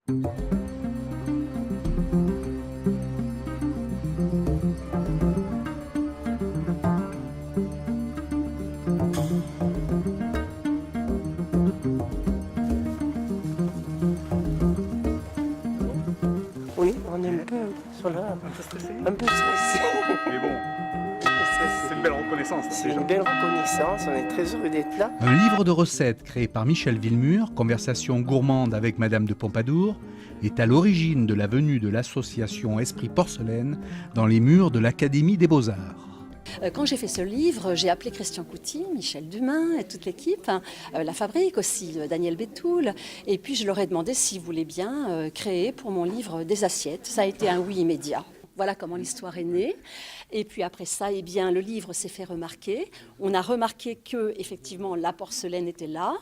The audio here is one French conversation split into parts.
Oui, on est un peu sur la... un peu stressé. Mais bon, c'est une belle reconnaissance. C'est une belle reconnaissance, on est très heureux d'être là. Un livre de recettes créé par Michel Villemur, Conversation gourmande avec Madame de Pompadour, est à l'origine de la venue de l'association Esprit Porcelaine dans les murs de l'Académie des Beaux-Arts. Quand j'ai fait ce livre, j'ai appelé Christian Couty, Michel Dumain et toute l'équipe, La Fabrique aussi, Daniel Bétoul. Et puis je leur ai demandé s'ils voulaient bien créer pour mon livre des assiettes. Ça a été un oui immédiat. Voilà comment l'histoire est née. Et puis après ça, eh bien, le livre s'est fait remarquer. On a remarqué que effectivement la porcelaine était là,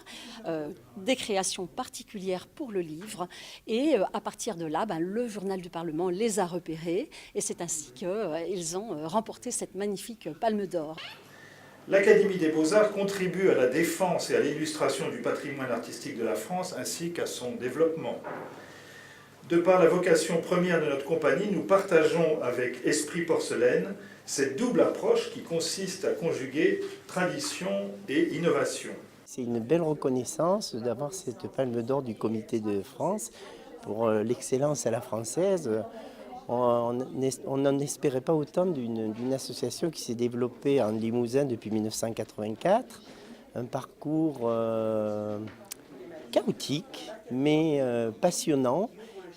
des créations particulières pour le livre. Et à partir de là, le Journal du Parlement les a repérés. Et c'est ainsi qu'ils ont remporté cette magnifique Palme d'Or. L'Académie des Beaux-Arts contribue à la défense et à l'illustration du patrimoine artistique de la France ainsi qu'à son développement. De par la vocation première de notre compagnie, nous partageons avec Esprit Porcelaine cette double approche qui consiste à conjuguer tradition et innovation. C'est une belle reconnaissance d'avoir cette palme d'or du Comité de France pour l'excellence à la française. On n'en espérait pas autant d'une association qui s'est développée en Limousin depuis 1984. Un parcours chaotique mais passionnant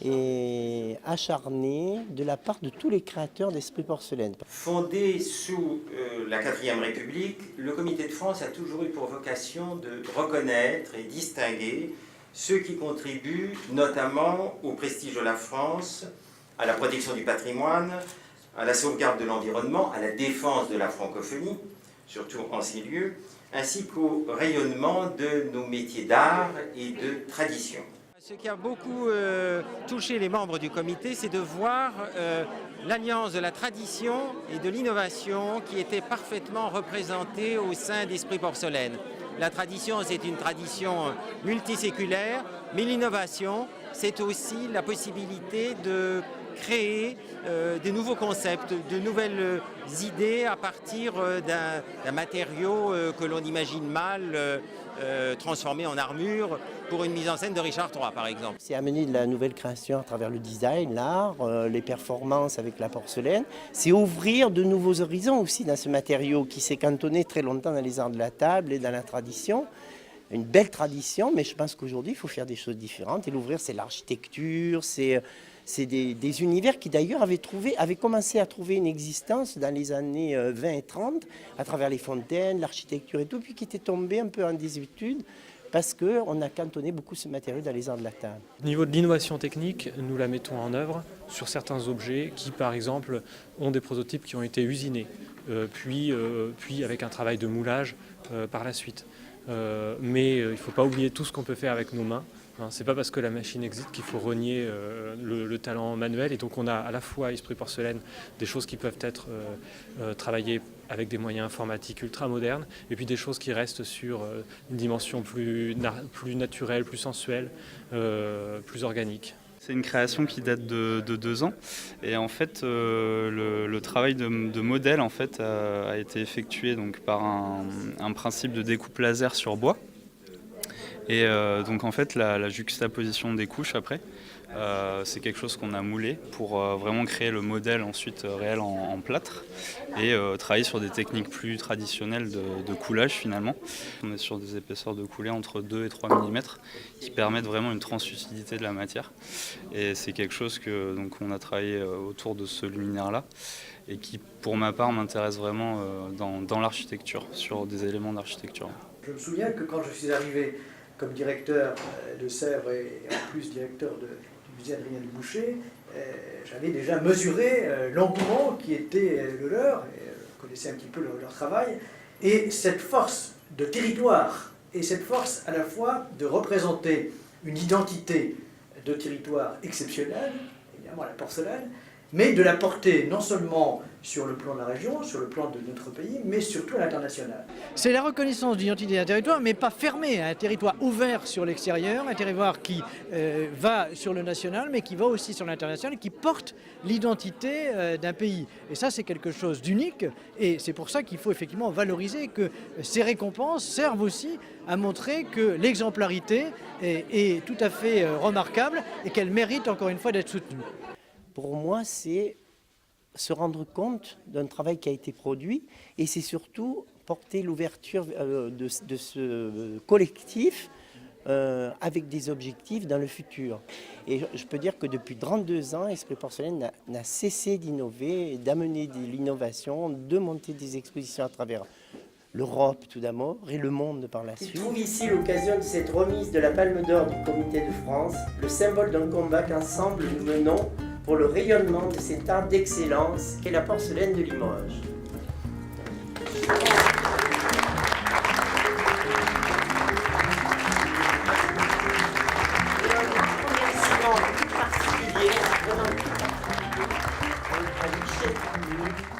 et acharné de la part de tous les créateurs d'Esprit Porcelaine. Fondé sous la 4e République, le Comité de France a toujours eu pour vocation de reconnaître et distinguer ceux qui contribuent notamment au prestige de la France, à la protection du patrimoine, à la sauvegarde de l'environnement, à la défense de la francophonie, surtout en ces lieux, ainsi qu'au rayonnement de nos métiers d'art et de tradition. Ce qui a beaucoup touché les membres du comité, c'est de voir l'alliance de la tradition et de l'innovation qui était parfaitement représentée au sein d'Esprit Porcelaine. La tradition, c'est une tradition multiséculaire, mais l'innovation, c'est aussi la possibilité de créer des nouveaux concepts, de nouvelles idées à partir d'un matériau que l'on imagine mal transformé en armure pour une mise en scène de Richard III, par exemple. C'est amener de la nouvelle création à travers le design, l'art, les performances avec la porcelaine. C'est ouvrir de nouveaux horizons aussi dans ce matériau qui s'est cantonné très longtemps dans les arts de la table et dans la tradition. Une belle tradition, mais je pense qu'aujourd'hui, il faut faire des choses différentes. Et l'ouvrir, c'est l'architecture, c'est des univers qui d'ailleurs avaient commencé à trouver une existence dans les années 20 et 30 à travers les fontaines, l'architecture et tout, puis qui étaient tombés un peu en désuétude parce qu'on a cantonné beaucoup ce matériau dans les arts de la table. Au niveau de l'innovation technique, nous la mettons en œuvre sur certains objets qui, par exemple, ont des prototypes qui ont été usinés, puis avec un travail de moulage par la suite. Mais il ne faut pas oublier tout ce qu'on peut faire avec nos mains. C'est pas parce que la machine existe qu'il faut renier le talent manuel. Et donc on a à la fois à Esprit Porcelaine des choses qui peuvent être travaillées avec des moyens informatiques ultra modernes, et puis des choses qui restent sur une dimension plus naturelle, plus sensuelle, plus organique. C'est une création qui date de 2 ans et en fait le travail de modèle en fait, a été effectué donc, par un principe de découpe laser sur bois. Et donc en fait la juxtaposition des couches après, c'est quelque chose qu'on a moulé pour vraiment créer le modèle ensuite réel en plâtre et travailler sur des techniques plus traditionnelles de coulage finalement. On est sur des épaisseurs de coulée entre 2 et 3 mm qui permettent vraiment une translucidité de la matière. Et c'est quelque chose que donc, on a travaillé autour de ce luminaire-là et qui pour ma part m'intéresse vraiment dans l'architecture, sur des éléments d'architecture. Je me souviens que quand je suis arrivé comme directeur de Sèvres et en plus directeur du musée Adrien Dubouché, j'avais déjà mesuré l'engouement qui était le leur, et je connaissais un petit peu leur travail, et cette force de territoire, et cette force à la fois de représenter une identité de territoire exceptionnelle, évidemment la porcelaine, mais de la porter non seulement sur le plan de la région, sur le plan de notre pays, mais surtout à l'international. C'est la reconnaissance d'une identité d'un territoire, mais pas fermée, un territoire ouvert sur l'extérieur, un territoire qui va sur le national, mais qui va aussi sur l'international, qui porte l'identité d'un pays. Et ça, c'est quelque chose d'unique, et c'est pour ça qu'il faut effectivement valoriser que ces récompenses servent aussi à montrer que l'exemplarité est tout à fait remarquable et qu'elle mérite encore une fois d'être soutenue. Pour moi, c'est se rendre compte d'un travail qui a été produit et c'est surtout porter l'ouverture de ce collectif avec des objectifs dans le futur. Et je peux dire que depuis 32 ans, Esprit Porcelaine n'a cessé d'innover, d'amener de l'innovation, de monter des expositions à travers l'Europe tout d'abord et le monde par la suite. Je trouve ici l'occasion de cette remise de la Palme d'Or du Comité de France, le symbole d'un combat qu'ensemble nous menons pour le rayonnement de cet art d'excellence qu'est la porcelaine de Limoges. Et un remerciement tout particulier à Michel Villemur,